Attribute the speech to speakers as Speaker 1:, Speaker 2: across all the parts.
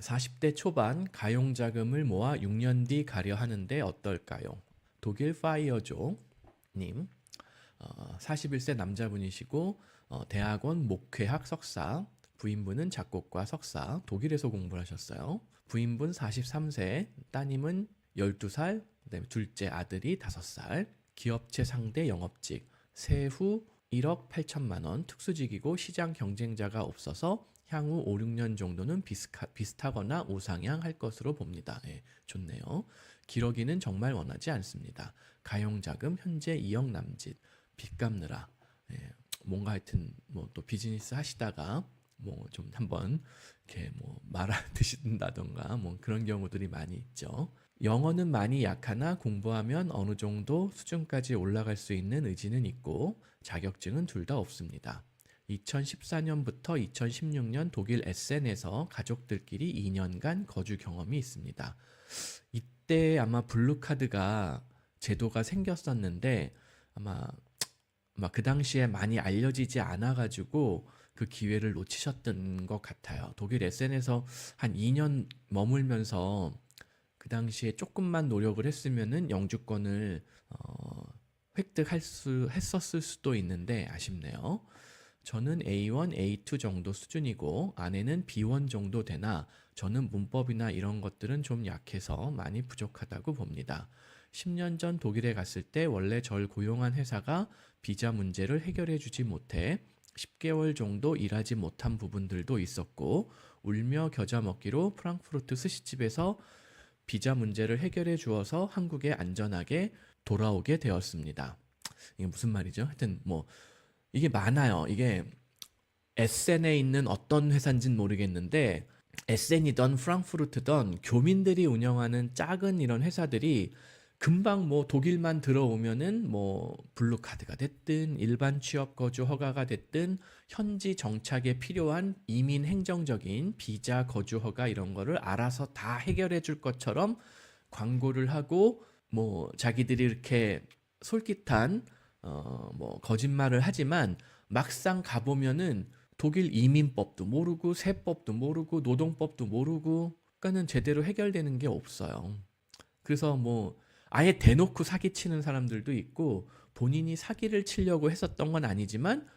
Speaker 1: 40대 초반 가용자금을 모아 6년 뒤 가려 하는데 어떨까요? 독일 파이어조 님, 41세 남자분이시고 대학원 목회학 석사, 부인분은 작곡과 석사, 독일에서 공부를 하셨어요. 부인분 43세, 따님은 12살, 그다음에 둘째 아들이 5살, 기업체 상대 영업직, 세후 1억 8천만 원, 특수직이고 시장 경쟁자가 없어서 향후 5, 6년 정도는 비슷하거나 우상향할 것으로 봅니다. 예, 좋네요. 기러기는 정말 원하지 않습니다. 가용자금 현재 2억 남짓, 빚 갚느라. 예, 뭔가 하여튼 뭐 또 비즈니스 하시다가 뭐 좀 한번 이렇게 뭐 말아드신다던가 뭐 그런 경우들이 많이 있죠. 영어는 많이 약하나 공부하면 어느 정도 수준까지 올라갈 수 있는 의지는 있고 자격증은 둘 다 없습니다. 2014년부터 2016년 독일 에센에서 가족들끼리 2년간 거주 경험이 있습니다. 이때 아마 블루카드가 제도가 생겼었는데 아마 그 당시에 많이 알려지지 않아가지고 그 기회를 놓치셨던 것 같아요. 독일 에센에서 한 2년 머물면서 그 당시에 조금만 노력을 했으면은 영주권을 획득할 수 했었을 수도 있는데 아쉽네요. 저는 A1, A2 정도 수준이고 아내는 B1 정도 되나 저는 문법이나 이런 것들은 좀 약해서 많이 부족하다고 봅니다. 10년 전 독일에 갔을 때 원래 절 고용한 회사가 비자 문제를 해결해 주지 못해 10개월 정도 일하지 못한 부분들도 있었고 울며 겨자 먹기로 프랑크푸르트 스시집에서 비자 문제를 해결해 주어서 한국에 안전하게 돌아오게 되었습니다. 이게 무슨 말이죠? 하여튼 뭐 이게 많아요. 이게 에센에 있는 어떤 회사인지는 모르겠는데 에센이던 프랑크푸르트던 교민들이 운영하는 작은 이런 회사들이 금방 뭐 독일만 들어오면은 뭐 블루카드가 됐든 일반 취업 거주 허가가 됐든 현지 정착에 필요한 이민 행정적인 비자 거주 허가 이런 거를 알아서 다 해결해 줄 것처럼 광고를 하고 뭐 자기들이 이렇게 솔깃한 뭐 거짓말을 하지만 막상 가보면은 독일 이민법도 모르고 세법도 모르고 노동법도 모르고 그러니까는 제대로 해결되는 게 없어요. 그래서 뭐 아예 대놓고 사기치는 사람들도 있고 본인이 사기를 치려고 했었던 건 아니지만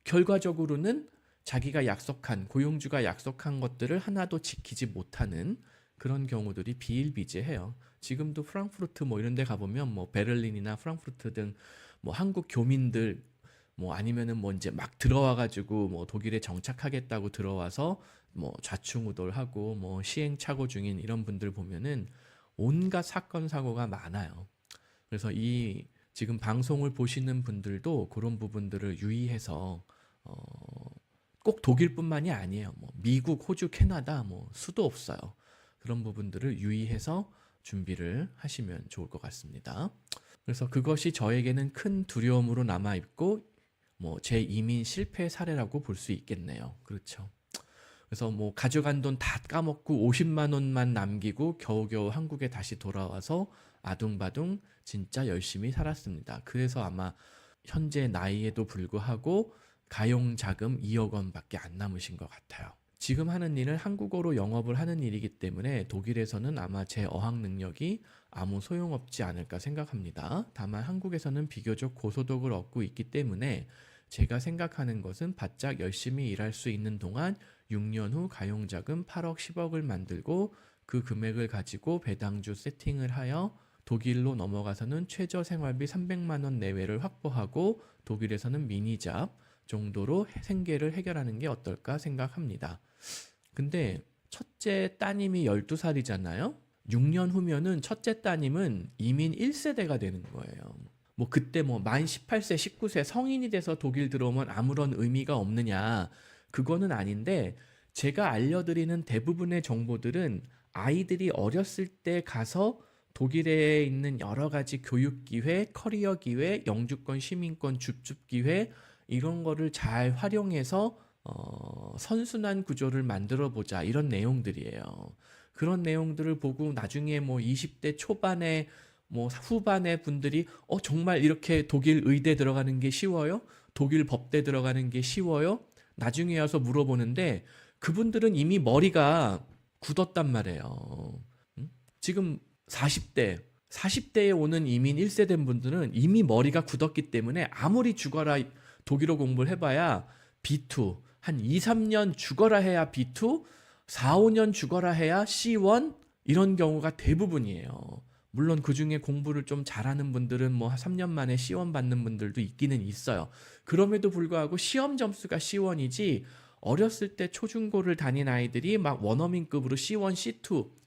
Speaker 1: 결과적으로는 자기가 약속한 고용주가 약속한 것들을 하나도 지키지 못하는 그런 경우들이 비일비재해요. 지금도 프랑크푸르트 뭐 이런 데 가보면 뭐 베를린이나 프랑크푸르트 등 뭐 한국 교민들 뭐 아니면은 뭐 이제 막 들어와 가지고 뭐 독일에 정착하겠다고 들어와서 뭐 좌충우돌하고 뭐 시행착오 중인 이런 분들 보면은 온갖 사건 사고가 많아요. 그래서 이 지금 방송을 보시는 분들도 그런 부분들을 유의해서 꼭 독일뿐만이 아니에요. 뭐 미국, 호주, 캐나다 뭐 수도 없어요. 그런 부분들을 유의해서 준비를 하시면 좋을 것 같습니다. 그래서 그것이 저에게는 큰 두려움으로 남아 있고 뭐 제 이민 실패 사례라고 볼 수 있겠네요. 그렇죠. 그래서 뭐 가져간 돈 다 까먹고 50만 원만 남기고 겨우겨우 한국에 다시 돌아와서 아둥바둥 진짜 열심히 살았습니다. 그래서 아마 현재 나이에도 불구하고 가용 자금 2억 원밖에 안 남으신 것 같아요. 지금 하는 일은 한국어로 영업을 하는 일이기 때문에 독일에서는 아마 제 어학 능력이 아무 소용없지 않을까 생각합니다. 다만 한국에서는 비교적 고소득을 얻고 있기 때문에 제가 생각하는 것은 바짝 열심히 일할 수 있는 동안 6년 후 가용자금 8억 10억을 만들고 그 금액을 가지고 배당주 세팅을 하여 독일로 넘어가서는 최저 생활비 300만 원 내외를 확보하고 독일에서는 미니잡 정도로 생계를 해결하는 게 어떨까 생각합니다. 근데 첫째 따님이 12살이잖아요. 6년 후면은 첫째 따님은 이민 1세대가 되는 거예요. 뭐 그때 뭐 만 18세, 19세 성인이 돼서 독일 들어오면 아무런 의미가 없느냐. 그거는 아닌데 제가 알려드리는 대부분의 정보들은 아이들이 어렸을 때 가서 독일에 있는 여러 가지 교육 기회, 커리어 기회, 영주권, 시민권, 줍줍 기회 이런 거를 잘 활용해서 선순환 구조를 만들어 보자 이런 내용들이에요. 그런 내용들을 보고 나중에 뭐 20대 초반에 뭐 후반에 분들이 정말 이렇게 독일 의대 들어가는 게 쉬워요? 독일 법대 들어가는 게 쉬워요? 나중에 와서 물어보는데 그분들은 이미 머리가 굳었단 말이에요. 응? 지금 40대에 오는 이민 1세대 분들은 이미 머리가 굳었기 때문에 아무리 죽어라 독일어 공부를 해봐야 B2, 한 2, 3년 죽어라 해야 B2, 4, 5년 죽어라 해야 C1 이런 경우가 대부분이에요. 물론 그 중에 공부를 좀 잘하는 분들은 뭐 3년 만에 C1 받는 분들도 있기는 있어요. 그럼에도 불구하고 시험 점수가 C1이지 어렸을 때 초중고를 다닌 아이들이 막 원어민급으로 C1,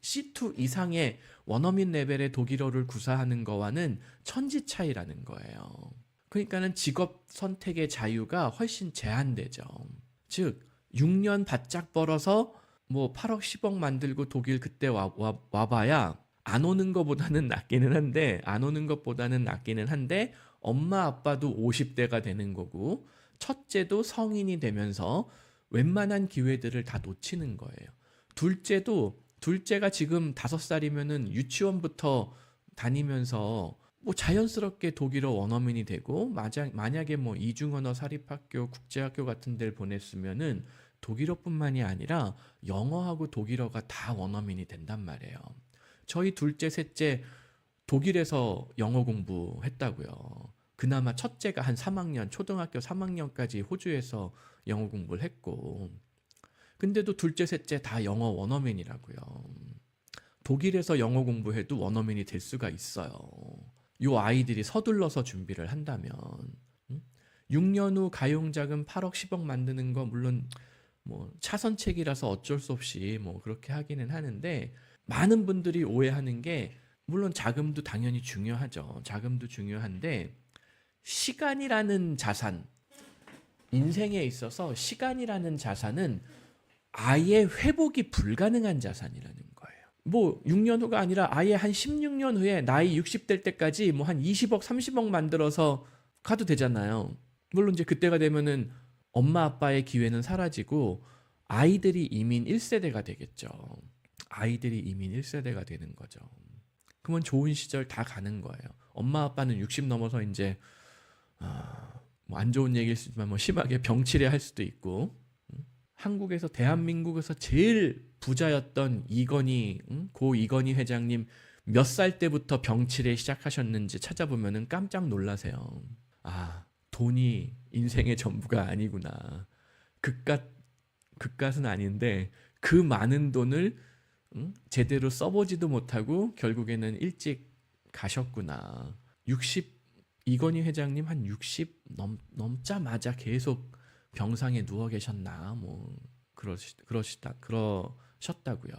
Speaker 1: C2 이상의 원어민 레벨의 독일어를 구사하는 거와는 천지 차이라는 거예요. 그러니까는 직업 선택의 자유가 훨씬 제한되죠. 즉 6년 바짝 벌어서 뭐 8억 10억 만들고 독일 그때 와봐야 안 오는 것보다는 낫기는 한데 엄마 아빠도 50대가 되는 거고 첫째도 성인이 되면서 웬만한 기회들을 다 놓치는 거예요. 둘째가 지금 5살이면은 유치원부터 다니면서 뭐 자연스럽게 독일어 원어민이 되고 만약에 뭐 이중언어 사립학교, 국제학교 같은 데를 보냈으면은 독일어뿐만이 아니라 영어하고 독일어가 다 원어민이 된단 말이에요. 저희 둘째, 셋째 독일에서 영어 공부했다고요. 그나마 첫째가 한 3학년, 초등학교 3학년까지 호주에서 영어 공부를 했고 근데도 둘째, 셋째 다 영어 원어민이라고요. 독일에서 영어 공부해도 원어민이 될 수가 있어요. 요 아이들이 서둘러서 준비를 한다면 6년 후 가용자금 8억 10억 만드는 거 물론 뭐 차선책이라서 어쩔 수 없이 뭐 그렇게 하기는 하는데 많은 분들이 오해하는 게 물론 자금도 당연히 중요하죠. 자금도 중요한데 시간이라는 자산, 인생에 있어서 시간이라는 자산은 아예 회복이 불가능한 자산이라는 거예요. 뭐 6년 후가 아니라 아예 한 16년 후에 나이 60 될 때까지 뭐 한 20억, 30억 만들어서 가도 되잖아요. 물론 이제 그때가 되면은 엄마 아빠의 기회는 사라지고 아이들이 이민 1세대가 되겠죠. 아이들이 이민 1세대가 되는 거죠. 그러면 좋은 시절 다 가는 거예요. 엄마 아빠는 60 넘어서 이제 뭐 안 좋은 얘기일 수 있지만 뭐 심하게 병치레 할 수도 있고 한국에서 대한민국에서 제일 부자였던 고 이건희 회장님 몇 살 때부터 병치레 시작하셨는지 찾아보면은 깜짝 놀라세요. 아, 돈이 인생의 전부가 아니구나. 그깟은 아닌데 그 많은 돈을 제대로 써보지도 못하고 결국에는 일찍 가셨구나. 이건희 회장님 한 60 넘자마자 계속 병상에 누워 계셨나 뭐 그러셨다고요.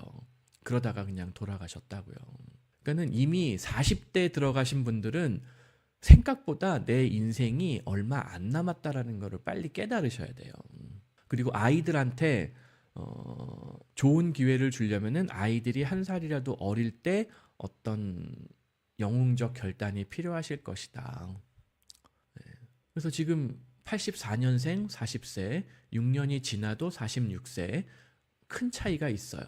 Speaker 1: 그러다가 그냥 돌아가셨다고요. 그러니까는 이미 40대 들어가신 분들은 생각보다 내 인생이 얼마 안 남았다라는 거를 빨리 깨달으셔야 돼요. 그리고 아이들한테 좋은 기회를 주려면은 아이들이 한 살이라도 어릴 때 어떤 영웅적 결단이 필요하실 것이다. 그래서 지금 84년생 40세, 6년이 지나도 46세, 큰 차이가 있어요.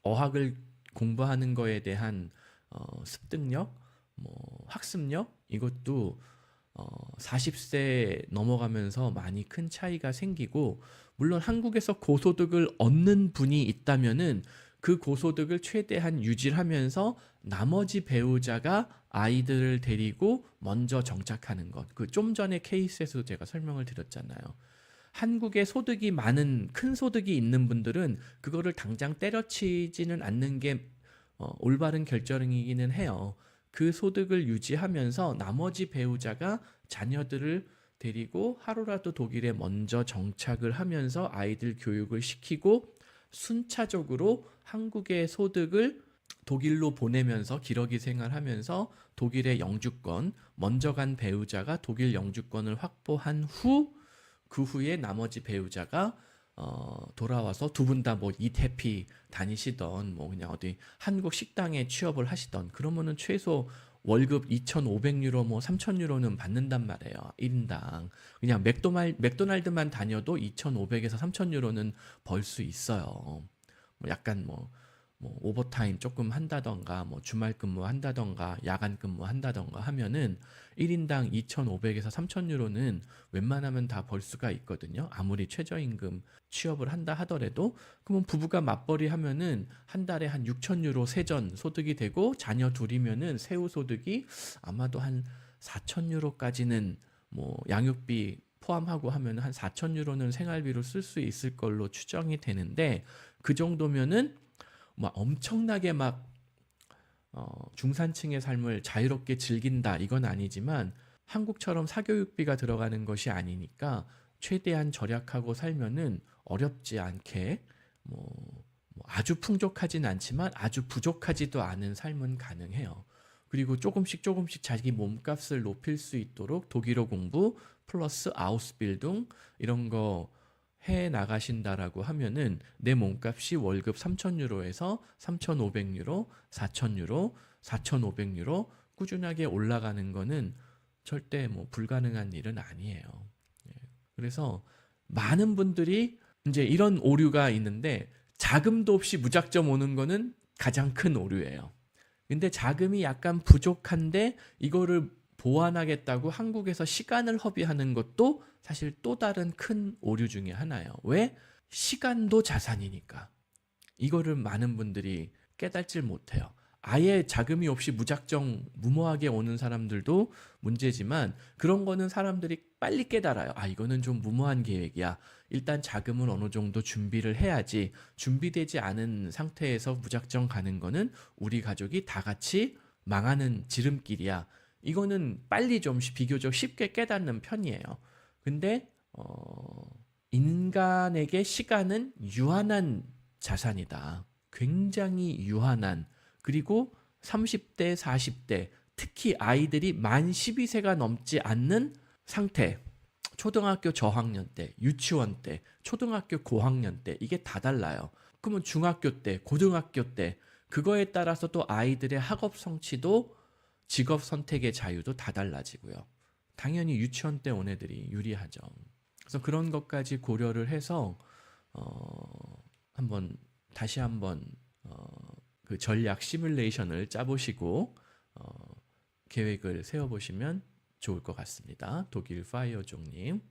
Speaker 1: 어학을 공부하는 거에 대한 습득력, 뭐 학습력 이것도 40세 넘어가면서 많이 큰 차이가 생기고 물론 한국에서 고소득을 얻는 분이 있다면은 그 고소득을 최대한 유지하면서 나머지 배우자가 아이들을 데리고 먼저 정착하는 것. 그 좀 전에 케이스에서도 제가 설명을 드렸잖아요. 한국에 소득이 많은 큰 소득이 있는 분들은 그거를 당장 때려치지는 않는 게 올바른 결정이기는 해요. 그 소득을 유지하면서 나머지 배우자가 자녀들을 데리고 하루라도 독일에 먼저 정착을 하면서 아이들 교육을 시키고 순차적으로 한국의 소득을 독일로 보내면서 기러기 생활하면서 독일의 영주권, 먼저 간 배우자가 독일 영주권을 확보한 후 그 후에 나머지 배우자가 돌아와서 두 분 다 뭐 이태피 다니시던 뭐 그냥 어디 한국 식당에 취업을 하시던 그러면은 최소 월급 2,500유로 뭐 3,000유로는 받는단 말이에요. 1인당. 그냥 맥도날드만 다녀도 2,500에서 3,000유로는 벌 수 있어요. 뭐 약간 뭐 뭐 오버타임 조금 한다던가 뭐 주말 근무한다던가 야간 근무한다던가 하면은 1인당 2,500에서 3,000유로는 웬만하면 다 벌 수가 있거든요. 아무리 최저임금 취업을 한다 하더라도 그러면 부부가 맞벌이 하면은 한 달에 한 6,000유로 세전 소득이 되고 자녀 둘이면은 세후 소득이 아마도 한 4,000유로까지는 뭐 양육비 포함하고 하면 한 4,000유로는 생활비로 쓸 수 있을 걸로 추정이 되는데 그 정도면은 막 엄청나게 막 중산층의 삶을 자유롭게 즐긴다 이건 아니지만 한국처럼 사교육비가 들어가는 것이 아니니까 최대한 절약하고 살면은 어렵지 않게 뭐 아주 풍족하진 않지만 아주 부족하지도 않은 삶은 가능해요. 그리고 조금씩 조금씩 자기 몸값을 높일 수 있도록 독일어 공부 플러스 아우스빌딩 이런 거 해 나가신다라고 하면은 내 몸값이 월급 3,000유로에서 3,500유로, 4,000유로, 4,500유로 꾸준하게 올라가는 거는 절대 뭐 불가능한 일은 아니에요. 예. 그래서 많은 분들이 이제 이런 오류가 있는데 자금도 없이 무작정 오는 거는 가장 큰 오류예요. 근데 자금이 약간 부족한데 이거를 보완하겠다고 한국에서 시간을 허비하는 것도 사실 또 다른 큰 오류 중에 하나예요. 왜? 시간도 자산이니까. 이거를 많은 분들이 깨닫질 못해요. 아예 자금이 없이 무작정 무모하게 오는 사람들도 문제지만 그런 거는 사람들이 빨리 깨달아요. 아, 이거는 좀 무모한 계획이야. 일단 자금을 어느 정도 준비를 해야지. 준비되지 않은 상태에서 무작정 가는 거는 우리 가족이 다 같이 망하는 지름길이야. 이거는 빨리 좀 비교적 쉽게 깨닫는 편이에요. 근데 인간에게 시간은 유한한 자산이다. 굉장히 유한한. 그리고 30대, 40대, 특히 아이들이 만 12세가 넘지 않는 상태. 초등학교 저학년 때, 유치원 때, 초등학교 고학년 때 이게 다 달라요. 그러면 중학교 때, 고등학교 때 그거에 따라서 또 아이들의 학업 성취도 직업 선택의 자유도 다 달라지고요. 당연히 유치원 때 온 애들이 유리하죠. 그래서 그런 것까지 고려를 해서 다시 한번 그 전략 시뮬레이션을 짜보시고 계획을 세워보시면 좋을 것 같습니다. 독일 파이어족님.